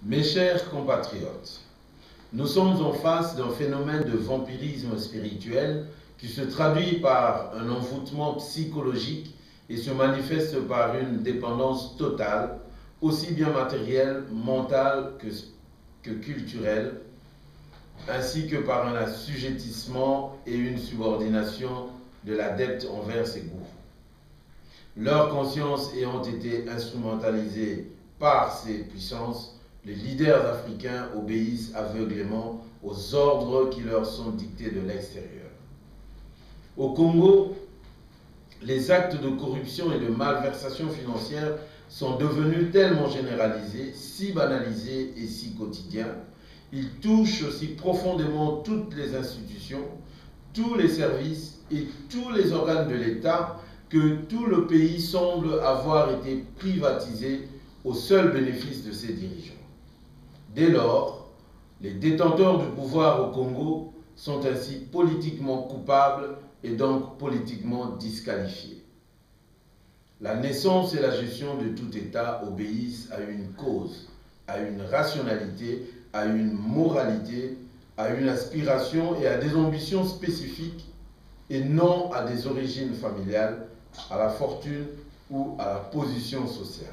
Mes chers compatriotes, nous sommes en face d'un phénomène de vampirisme spirituel qui se traduit par un envoûtement psychologique et se manifeste par une dépendance totale, aussi bien matérielle, mentale que culturelle, ainsi que par un assujettissement et une subordination de l'adepte envers ses goûts. Leur conscience ayant été instrumentalisée par ces puissances, les leaders africains obéissent aveuglément aux ordres qui leur sont dictés de l'extérieur. Au Congo, les actes de corruption et de malversation financière sont devenus tellement généralisés, si banalisés et si quotidiens. Ils touchent aussi profondément toutes les institutions, tous les services et tous les organes de l'État que tout le pays semble avoir été privatisé au seul bénéfice de ses dirigeants. Dès lors, les détenteurs du pouvoir au Congo sont ainsi politiquement coupables et donc politiquement disqualifiés. La naissance et la gestion de tout État obéissent à une cause, à une rationalité, à une moralité, à une aspiration et à des ambitions spécifiques et non à des origines familiales, à la fortune ou à la position sociale.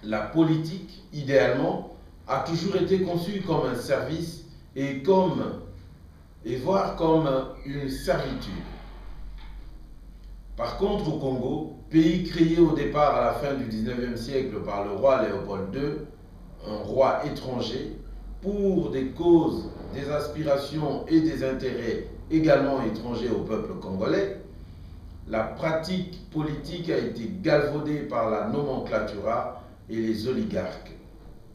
La politique, idéalement, a toujours été conçue comme un service et voire comme une servitude. Par contre, au Congo, pays créé au départ à la fin du XIXe siècle par le roi Léopold II, un roi étranger, pour des causes, des aspirations et des intérêts également étrangers au peuple congolais, la pratique politique a été galvaudée par la nomenclatura et les oligarques,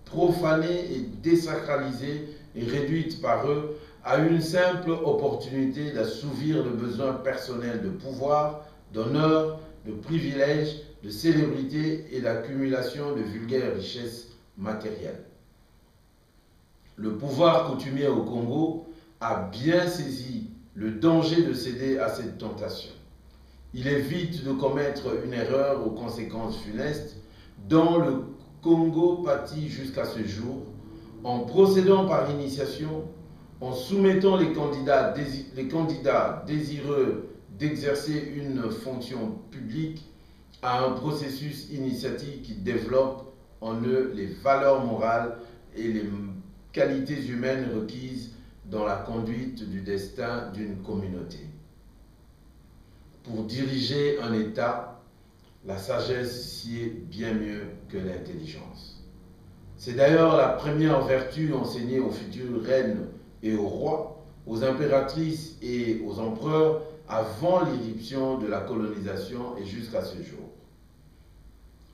profanée et désacralisée et réduite par eux à une simple opportunité d'assouvir le besoin personnel de pouvoir, d'honneur, de privilèges, de célébrité et d'accumulation de vulgaires richesses matérielles. Le pouvoir coutumier au Congo a bien saisi le danger de céder à cette tentation. Il évite de commettre une erreur aux conséquences funestes dont le Congo pâtit jusqu'à ce jour, en procédant par initiation, en soumettant les candidats désireux d'exercer une fonction publique à un processus initiatique qui développe en eux les valeurs morales et les qualités humaines requises dans la conduite du destin d'une communauté. Pour diriger un État, la sagesse sied bien mieux que l'intelligence. C'est d'ailleurs la première vertu enseignée aux futures reines et aux rois, aux impératrices et aux empereurs avant l'irruption de la colonisation et jusqu'à ce jour.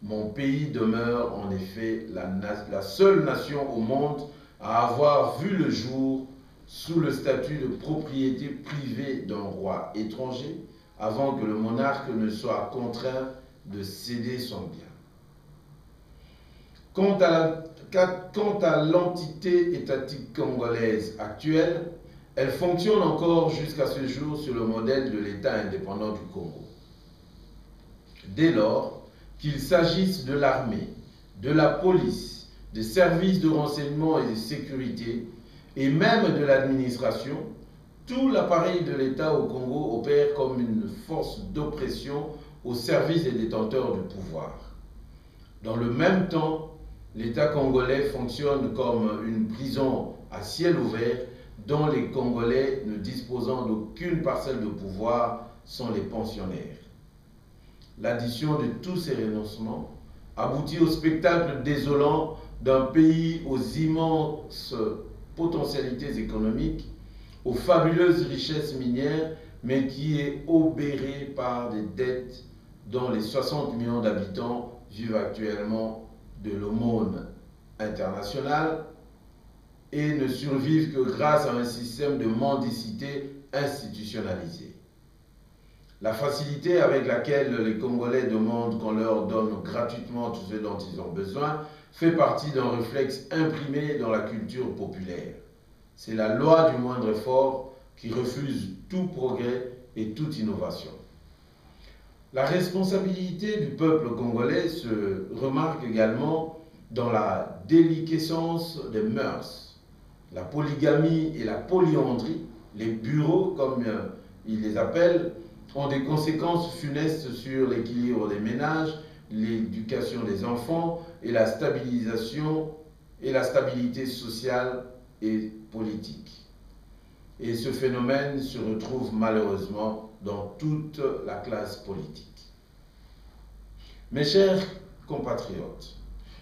Mon pays demeure en effet la seule nation au monde à avoir vu le jour sous le statut de propriété privée d'un roi étranger avant que le monarque ne soit contraint de céder son bien. Quant à l'entité étatique congolaise actuelle, elle fonctionne encore jusqu'à ce jour sur le modèle de l'État indépendant du Congo. Dès lors qu'il s'agisse de l'armée, de la police, des services de renseignement et de sécurité, et même de l'administration, tout l'appareil de l'État au Congo opère comme une force d'oppression au service des détenteurs du pouvoir. Dans le même temps, l'État congolais fonctionne comme une prison à ciel ouvert dont les Congolais ne disposant d'aucune parcelle de pouvoir sont les pensionnaires. L'addition de tous ces renoncements aboutit au spectacle désolant d'un pays aux immenses potentialités économiques, aux fabuleuses richesses minières, mais qui est obéré par des dettes dont les 60 millions d'habitants vivent actuellement de l'aumône internationale et ne survivent que grâce à un système de mendicité institutionnalisé. La facilité avec laquelle les Congolais demandent qu'on leur donne gratuitement tout ce dont ils ont besoin fait partie d'un réflexe imprimé dans la culture populaire. C'est la loi du moindre effort qui refuse tout progrès et toute innovation. La responsabilité du peuple congolais se remarque également dans la déliquescence des mœurs, la polygamie et la polyandrie, les bureaux comme ils les appellent, ont des conséquences funestes sur l'équilibre des ménages, l'éducation des enfants et la stabilisation et la stabilité sociale et politique. Et ce phénomène se retrouve malheureusement dans toute la classe politique. Mes chers compatriotes,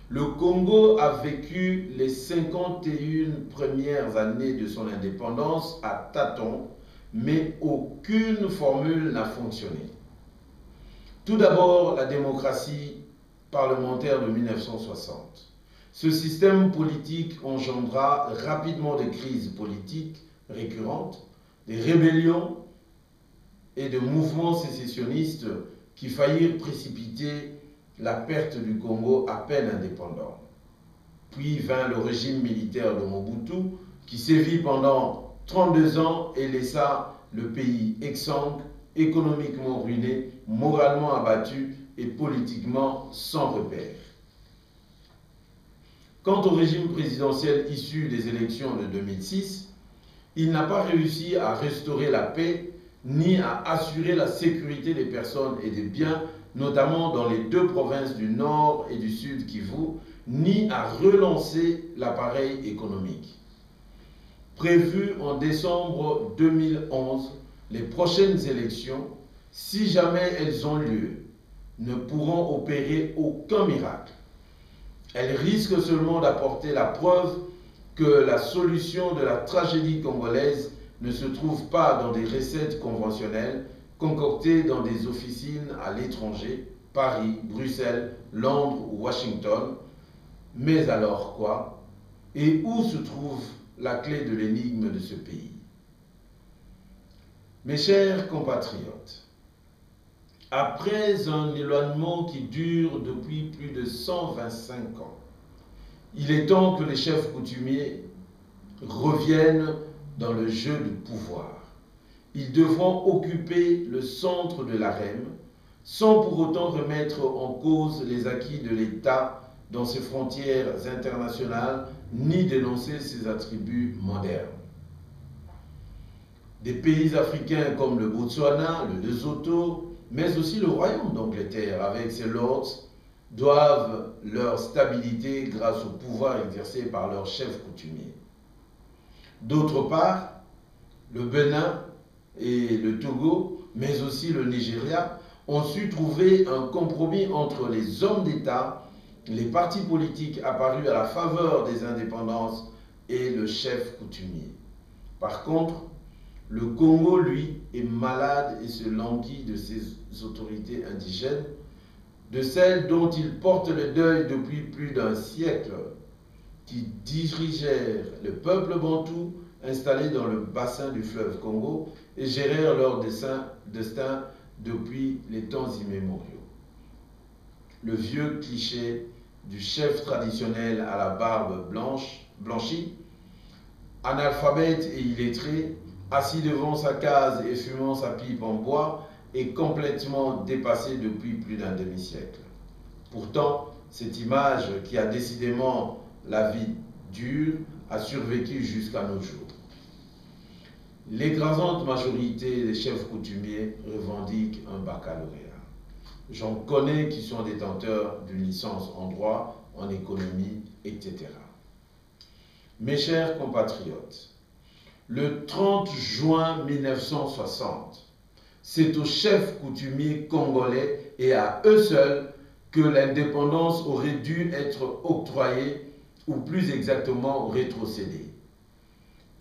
le Congo a vécu les 51 premières années de son indépendance à tâtons, mais aucune formule n'a fonctionné. Tout d'abord, la démocratie parlementaire de 1960. Ce système politique engendra rapidement des crises politiques récurrentes, des rébellions et de mouvements sécessionnistes qui faillirent précipiter la perte du Congo à peine indépendant. Puis vint le régime militaire de Mobutu qui sévit pendant 32 ans et laissa le pays exsangue, économiquement ruiné, moralement abattu et politiquement sans repère. Quant au régime présidentiel issu des élections de 2006, il n'a pas réussi à restaurer la paix ni à assurer la sécurité des personnes et des biens, notamment dans les deux provinces du Nord et du Sud Kivu, ni à relancer l'appareil économique. Prévues en décembre 2011, les prochaines élections, si jamais elles ont lieu, ne pourront opérer aucun miracle. Elles risquent seulement d'apporter la preuve que la solution de la tragédie congolaise ne se trouve pas dans des recettes conventionnelles concoctées dans des officines à l'étranger, Paris, Bruxelles, Londres ou Washington. Mais alors quoi? Et où se trouve la clé de l'énigme de ce pays? Mes chers compatriotes, après un éloignement qui dure depuis plus de 125 ans, il est temps que les chefs coutumiers reviennent dans le jeu du pouvoir. Ils devront occuper le centre de l'arène sans pour autant remettre en cause les acquis de l'État dans ses frontières internationales ni dénoncer ses attributs modernes. Des pays africains comme le Botswana, le Lesotho, mais aussi le Royaume d'Angleterre avec ses lords doivent leur stabilité grâce au pouvoir exercé par leurs chefs coutumiers. D'autre part, le Bénin et le Togo, mais aussi le Nigeria, ont su trouver un compromis entre les hommes d'État, les partis politiques apparus à la faveur des indépendances et le chef coutumier. Par contre, le Congo, lui, est malade et se languit de ses autorités indigènes, de celles dont il porte le deuil depuis plus d'un siècle, qui dirigèrent le peuple bantou installé dans le bassin du fleuve Congo et gérèrent leur destin depuis les temps immémoriaux. Le vieux cliché du chef traditionnel à la barbe blanchie, analphabète et illettré, assis devant sa case et fumant sa pipe en bois, est complètement dépassé depuis plus d'un demi-siècle. Pourtant, cette image qui a décidément la vie dure a survécu jusqu'à nos jours. L'écrasante majorité des chefs coutumiers revendiquent un baccalauréat. J'en connais qui sont détenteurs d'une licence en droit, en économie, etc. Mes chers compatriotes, le 30 juin 1960, c'est aux chefs coutumiers congolais et à eux seuls que l'indépendance aurait dû être octroyée, ou plus exactement rétrocédée.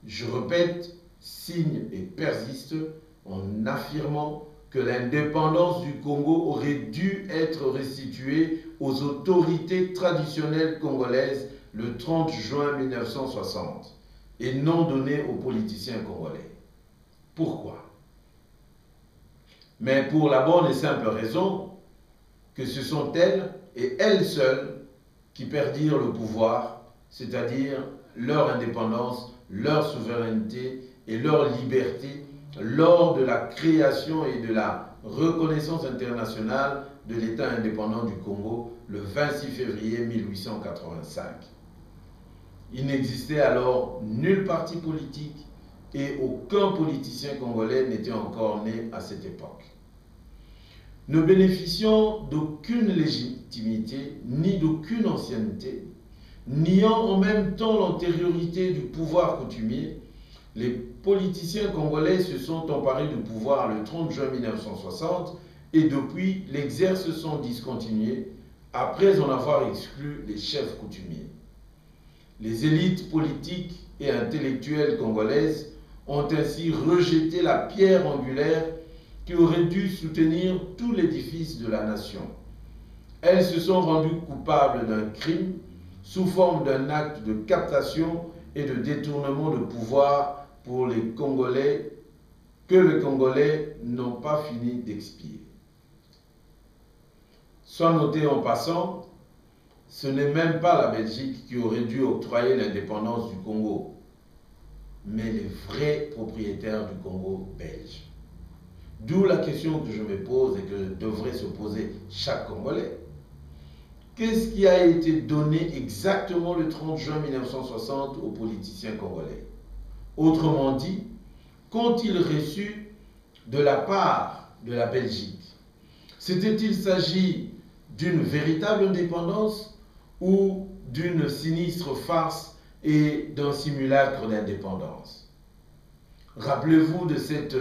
Je répète, signe et persiste en affirmant que l'indépendance du Congo aurait dû être restituée aux autorités traditionnelles congolaises le 30 juin 1960 et non donnée aux politiciens congolais. Pourquoi? Mais pour la bonne et simple raison que ce sont elles et elles seules qui perdirent le pouvoir, c'est-à-dire leur indépendance, leur souveraineté et leur liberté lors de la création et de la reconnaissance internationale de l'État indépendant du Congo le 26 février 1885. Il n'existait alors nul parti politique et aucun politicien congolais n'était encore né à cette époque. Ne bénéficiant d'aucune légitimité ni d'aucune ancienneté, niant en même temps l'antériorité du pouvoir coutumier, les politiciens congolais se sont emparés du pouvoir le 30 juin 1960 et depuis l'exercent sans discontinuer après en avoir exclu les chefs coutumiers. Les élites politiques et intellectuelles congolaises ont ainsi rejeté la pierre angulaire qui aurait dû soutenir tout l'édifice de la nation. Elles se sont rendues coupables d'un crime sous forme d'un acte de captation et de détournement de pouvoir pour les Congolais que les Congolais n'ont pas fini d'expier. Soit noté en passant, ce n'est même pas la Belgique qui aurait dû octroyer l'indépendance du Congo, mais les vrais propriétaires du Congo belge. D'où la question que je me pose et que devrait se poser chaque Congolais. Qu'est-ce qui a été donné exactement le 30 juin 1960 aux politiciens congolais? Autrement dit, qu'ont-ils reçu de la part de la Belgique? S'était-il s'agit d'une véritable indépendance ou d'une sinistre farce et d'un simulacre d'indépendance? Rappelez-vous de cette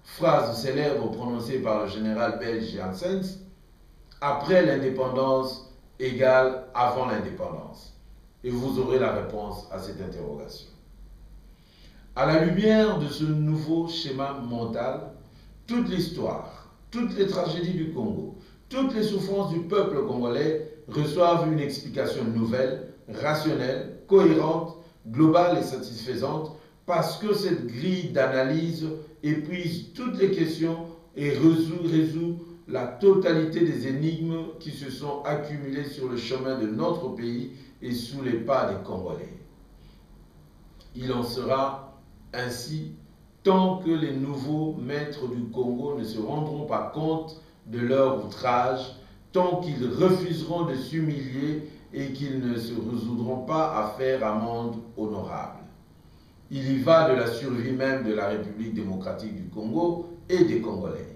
phrase célèbre prononcée par le général belge Janssens: après l'indépendance égale avant l'indépendance. Et vous aurez la réponse à cette interrogation. À la lumière de ce nouveau schéma mental, toute l'histoire, toutes les tragédies du Congo, toutes les souffrances du peuple congolais reçoivent une explication nouvelle, rationnelle, cohérente, globale et satisfaisante, parce que cette grille d'analyse épuise toutes les questions et résout la totalité des énigmes qui se sont accumulées sur le chemin de notre pays et sous les pas des Congolais. Il en sera ainsi tant que les nouveaux maîtres du Congo ne se rendront pas compte de leur outrage, tant qu'ils refuseront de s'humilier et qu'ils ne se résoudront pas à faire amende honorable. Il y va de la survie même de la République démocratique du Congo et des Congolais.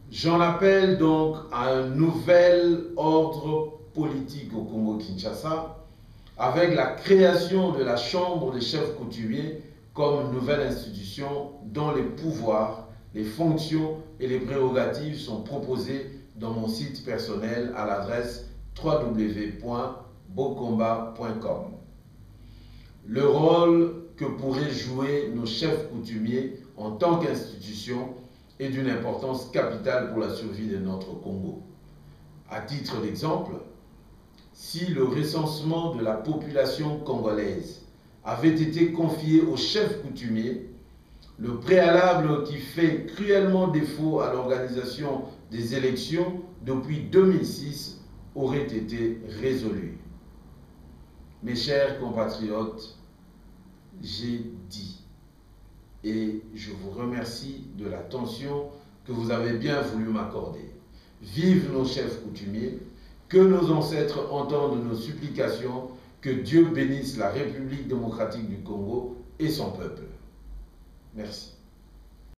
J'en appelle donc à un nouvel ordre politique au Congo-Kinshasa, avec la création de la Chambre des chefs coutumiers comme nouvelle institution dont les pouvoirs, les fonctions et les prérogatives sont proposés dans mon site personnel à l'adresse www.bocomba.com. Le rôle que pourraient jouer nos chefs coutumiers en tant qu'institution est d'une importance capitale pour la survie de notre Congo. À titre d'exemple, si le recensement de la population congolaise avait été confié aux chefs coutumiers, le préalable qui fait cruellement défaut à l'organisation des élections depuis 2006 aurait été résolu. Mes chers compatriotes, j'ai dit, et je vous remercie de l'attention que vous avez bien voulu m'accorder. Vive nos chefs coutumiers, que nos ancêtres entendent nos supplications, que Dieu bénisse la République démocratique du Congo et son peuple. Merci.